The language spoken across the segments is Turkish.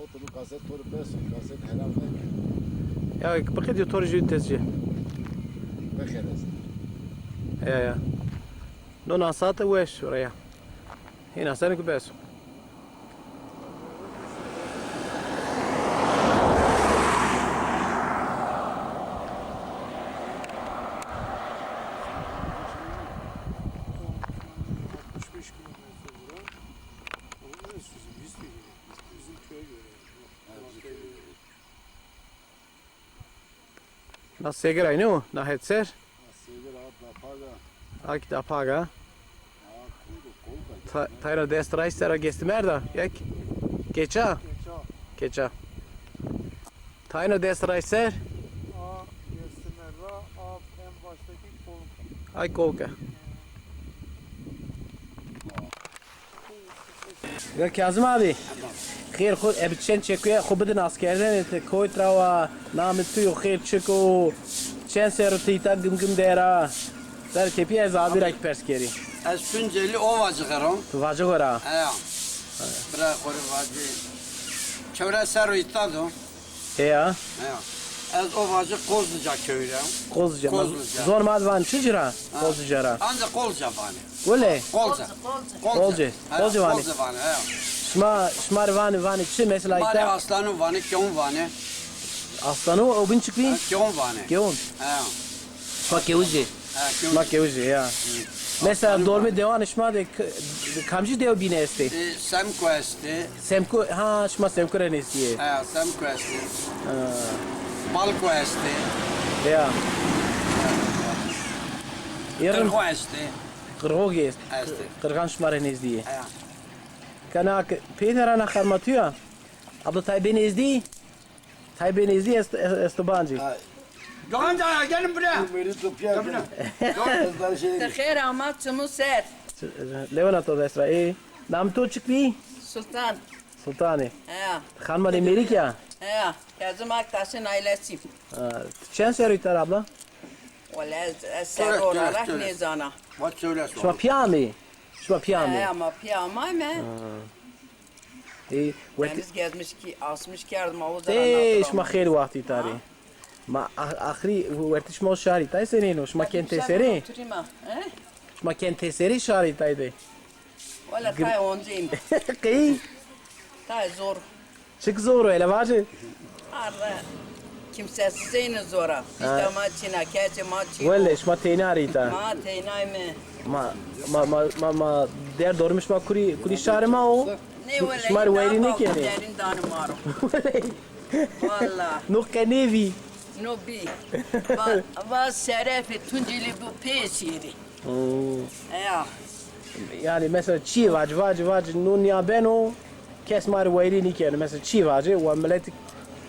tu kaset toru besu, kaset helal ne? Ya bakit diyor torcu tezci. Bekeres. Ya. No nasata wesh oraya. Hina sen kubesu. Na segerai nu, na hetser. Aqui da paga. Taira destra istera gesti merda. Yak. Geça. Geça. Taira destra ister. A gesti merda, A en baştaki kolka. Ay kolka. Ya Kazım abi. خیر خود ابتشن چکوی خوب بدن اسکردن کوی تراوا نام توی خیر چکو چند سر تیتا گم گم دیرا در تپی از آبی رک پرسکری از Tunceli Ovacı karım. تو واجه گورا Ya. Bırak onu vacı. Çevre seru ittadı. یا Ya. Az Ovacı Kozluca köyü. قوزجا Kozluca. زور مادوان چجرا قوزجرا Ancak Kolca vani. ولی Kolca. Kolca. Kolca vani. Kolca vani. Ya. شما روانی وانی چی مثلا Mali ایتا aslanı vani, kyon vani. aslanı o bin çıkvi Kyon vani. گیون Ya. شما کیوزی Kyon. شما کیوزی یا مثلا دورمی دیوان شما ده کامجی دیو بینه استی Semko esti. سمکو ها شما سمکو رنیستیه Ya Semko esti. Malko esti. Ya. Yarın Kırko esti. qırğoğu est. Esti. Qırğan şmare nezdiye. Ya. Kana Peter ana kharmatuya. Abla Tayyip nezdi. Tayyip nezdi estobancı. Doğanca gelin buraya. Meri topya. Kızlar şey. خیر آمد چمو سر Levana to destra. Nam to çıkvi. سلطان Sultani. ها Khanma de Amerika. ها کازم اکتاشن ایلسی Çen seritar abla? ولا سر را راه نیزانا Bak söyle Şma sonra. piyami. Şma piyami. ها ما پیاما مه Vet. deniz gezmiş ki asmış kerdim o Te şma khair waqti tari. Ma akhri vertiş mo shari tay senino şma kente seri. شما کن تسری شاری تایده ولا تای اونجیم قی تای زور چک زورو اله واجه آره kimsesiz zora. İşte ma çina keçe ma çi. ولی شما تیناری تا Ma teynay mı? ما در دورمش ما کوری شهر ما او Ne öyle? شما رو ویری نکنه Derin danım var. Valla. نو کنیوی No bi. Va serefe tunceli bu pesiri. Ya. yani mesela çi vac nun ya beno kes mar ویری نکنه mesela çi vace و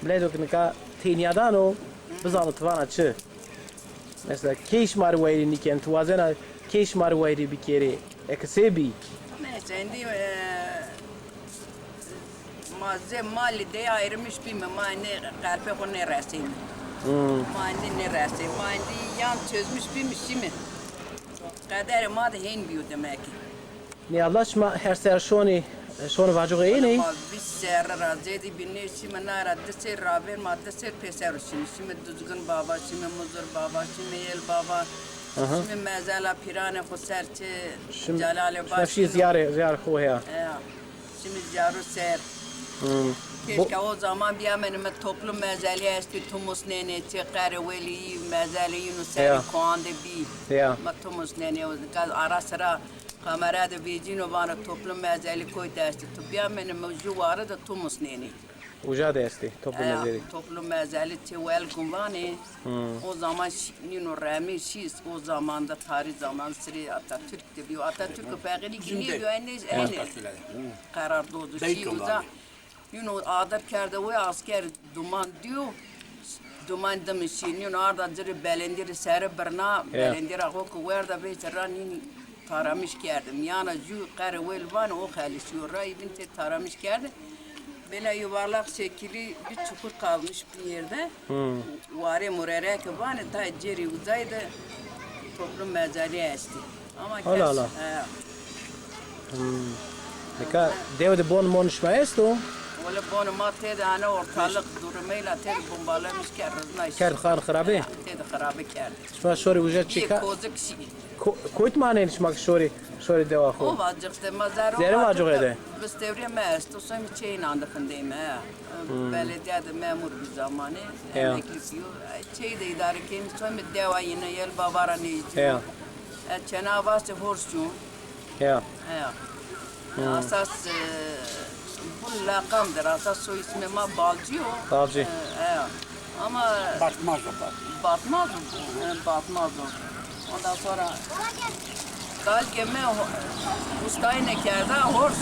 ملت کنکا تینیادانو بزانو توانا چه mesela keş mar ویری نکنه تو وازنا keş mar ویری بکری اکسبی Neyse şimdi mazze mali de ayrılmış bir mani kalpe konu ne resim. Mani ne resim. Mani yan çözmüş bir mi? Kader ma da hen biyo demek ki. ne Allah şma her ser şonu vacu yeni Ama biz ser razedi binne şimdi nara deser raver ma deser peser şimdi düzgün baba şimdi muzur baba şimdi el baba şimdi mezala pirane xusarçı Celal شما شی زیار خوه ya Şimdi ziyaret ser. Keşke o zaman bir hemen toplum mezeliye esti tumus nene çıkar veli mezeliyi nuseri Ya. kuande bir. Ya. Ma tumus nene o gaz ara sıra kamerada vecino bana toplum mezeli koy desti. Bir hemen mevzu var da tumus nene. uca da esti toplum ezeri Toplum mezeli çevel kumvane. O zaman nino rami şiz o zamanda tarih zaman Sri Atatürk de bir Atatürk peygamber gini yani karar doğdu şey o zaman. Adap kerde o asker duman diyor. Duman demişin arda ciri belendiri seri birna belendiri o kuvverde bir ranin taramış kerdim. Yani ju karvel van o halisiyor. Ray binti taramış kerdim. Böyle yuvarlak şekilli bir çukur kalmış bir yerde. Vare murerek van da ciri uzaydı. Toplum mezarı esti. Ama Allah Allah. Neka devo de bon mon şma esto Böyle bonuma tedi hani ortalık durumuyla tedi bombalamış kerrizna. Kerd khan kharabi. Tedi harabe kerdi. Şma şori ujet Bir çika. kozuk şey. Koyt mane nişmak şori deva O xo. vacıktı mazarı. Zeri vacık ede. Biz devriye mest. Sonra bir şeyin andakındayım ha. Belediyede memur bir zamanı. Ya. Emekli diyor. Şeyde idare kendi sonra bir deva yine yel babara ne Ya. içiyor. Çenavası hoşçu. Ya. Ya. Asas bu lakamdır. Asas soy ismi ma balcı o. Balcı. Ya. Ama Batmaz o batmaz o. Batmaz o. Ondan sonra kal keme ustayı ne kerdi? Hors.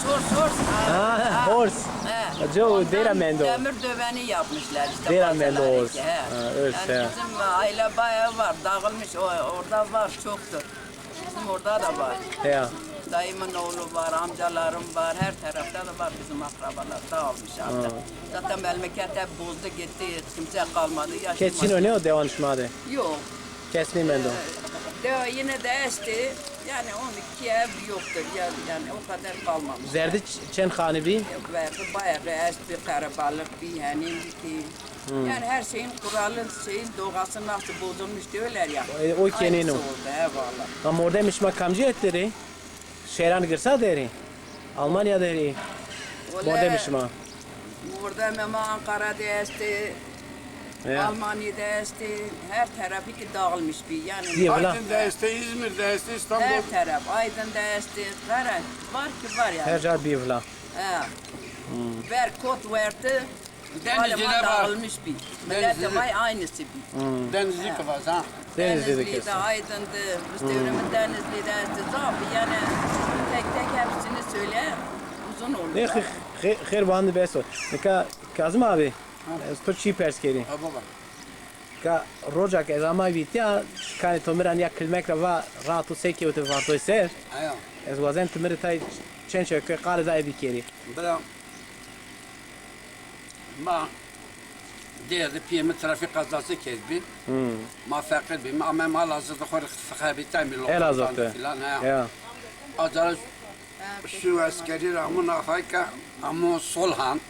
Ha, horse. He. Jo, Ondan dera mendo. Demir döveni yapmışlar işte. Dera bacaları mendo iki, horse. he. Ha, öyle Yani şey. bizim aile bayağı var. Dağılmış. Orada var çoktur. Bizim orada da var. Ya. Dayımın oğlu var, amcalarım var, her tarafta da var bizim akrabalar dağılmış artık. Zaten memleket hep bozdu gitti, kimse kalmadı. Keçin öne o devan nişmade. Yok. Kesmi mendo. De yine de esti, yani 12 ev yoktur, yani o kadar kalmamış. Zerdi çen khani bi. Ve bayağı esti, karabalık, bir hani ki. Yani her şeyin kuralı, şeyin doğası nasıl bozulmuş diyorlar ya. O kenin Aynısı o. oldu, eyvallah. Ama orada mişmak kamcı etleri. Şehran girsa deri. Almanya deri. Orada mişma. Burada mema Ankara'da esti, Ya. Almanya'da esti, her tarafı ki dağılmış bir yani. Diye valla. Aydın'da este, İzmir'de este, İstanbul. Her taraf, Aydın'da esti, var ki var yani. Her car bir valla. He. Ver kot verdi, Denizli'de alema var. dağılmış bir. Millet vay aynısı bir. Denizli kafası ha. Denizli'de Denizli'de, kesin. Aydın'da, Müstevrimin Denizli'de esti, zaten yani tek hepsini söyle, uzun olur. Ne khair bandı beso. Ka Kazım abi. To çi pers keri. Ha baba. Ka rojak ezama bitya kani tomiran ya kilmek va rahat seki o varto ser. Ha. Ez wazen tomir tay çençe ke qale da evi keri. Bra. Ma diye piyemi trafik kazası kezbi. Ma fakir bir ama mal hazırda khor fakabita mi lo. Elazığ'da. Ha. Ya. Acar şu askeri ramın afayka ama solhan.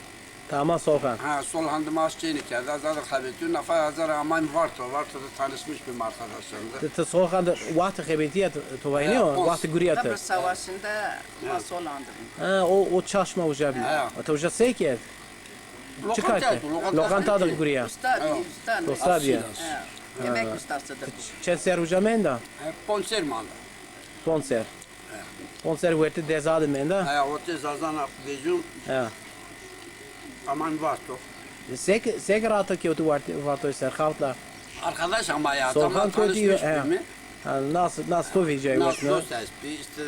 Tamam sokan. Ha solhan masçeni kez azar khabetun afa azar aman varto da tanışmış bir arkadaşımdı. Te sokan da waqt khibetiye to vayni o waqt guriyat. Kıbrıs Savaşı'nda masolandım. Ha o çaşma ujabi. Ha. O to seki. Çıkarttı. Lokanta da guriya. Usta, Usta diye. He, yemek ustasıdır. Çelser ujamenda. Ponser mal. Sponsor. Sponsor verti dezade menda. Ha o te zazana dejum Ha. aman varto. Sek rahat ki o tu varto ser khavtla. Arkadaş ama ya Solhan tamam kötü tanışmış he. bir mi? Nasıl to vijay Nasıl vatna. dost işte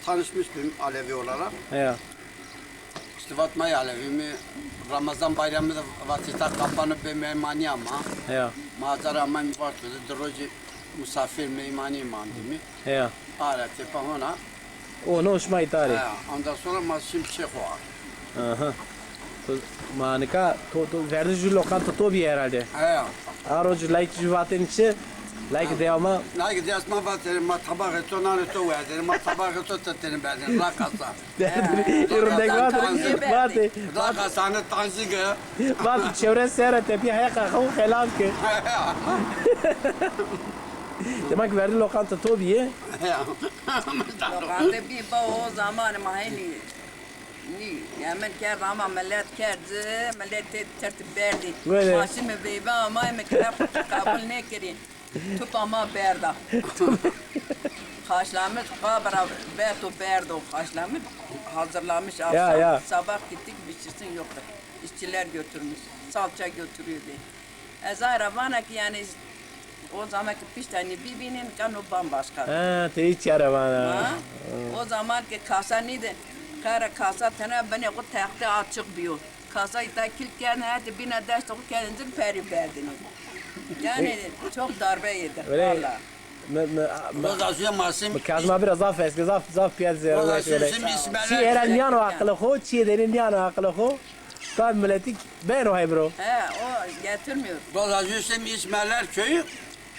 tanışmış bir Alevi olarak. Ya. İşte Vatmay Alevi mi? Ramazan bayramı da vatita kapanıp bir memani ama. Ya. Mazara aman varto da droji misafir memani mandi mi? Ya. Aleti pahona. O no shma itari. Ha, ondan sonra masim çekwa. Aha. Manika to verdi ju lokanta to bir herhalde. Ha. Aroj like ju vatin içi like devama. Nagi diasma vateri ma tabak to nane to vederi ma tabak to tateni bedin rakasa. Irundek vati. Rakasane tanzige. Vati çevre sera tepi hayaka khaw khalam ke. Demek verdi lokanta to bir. Lokanda bir o zaman mahini ni hemen kerdi ama millet kerdi, millet tertip verdi. Böyle. Maşin mi beyba ama mekrep kabul ne kiri. Tup ama berda. Haşlamış kabra beto berdo haşlamış hazırlamış akşam. ya. Sabah gittik biçirsin yoktu. İşçiler götürmüş. Salça götürüyordu. Ezayra bana ki yani o zamanki piştani birbirinin kanı bambaşka. Ha te hiç yaramana. Ha? O zamanki kasa neydi? Kara kasa tane beni o tahta açık biyo. Kasa ita kilken hadi bina ders o kendin peri verdin. Yani çok darbe yedi. Öyle. Valla. Rozasya masim. Kazım abi zaf eski zaf piyaz zero. Rozasya sim ismeler. Çi eran yano aklı ho, çi derin yano aklı ho. Tam milletik ben o hay bro. He o getirmiyor. Rozasya sim ismeler köyü.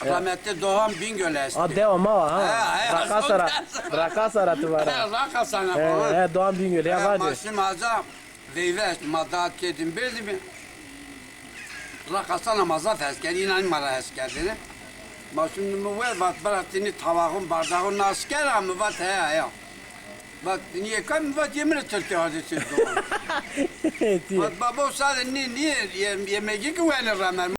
Rahmetli Doğan Bingöl esti. A devam ha. Ha, Rakasara. Rakasara tuvara. Rakasana He falan. Doğan Bingöl ya vardı. Masim Azam. Veyveş madat kedim belli mi? Rakasa namaza fezker, inan mara heskerdiğini. Bak şimdi bu ver bak baratini tavağın bardağın asker ama bak he ya. Bak niye kan bak yemin Türkiye hadisi. Bak baba sadece niye yemeği güvenir hemen.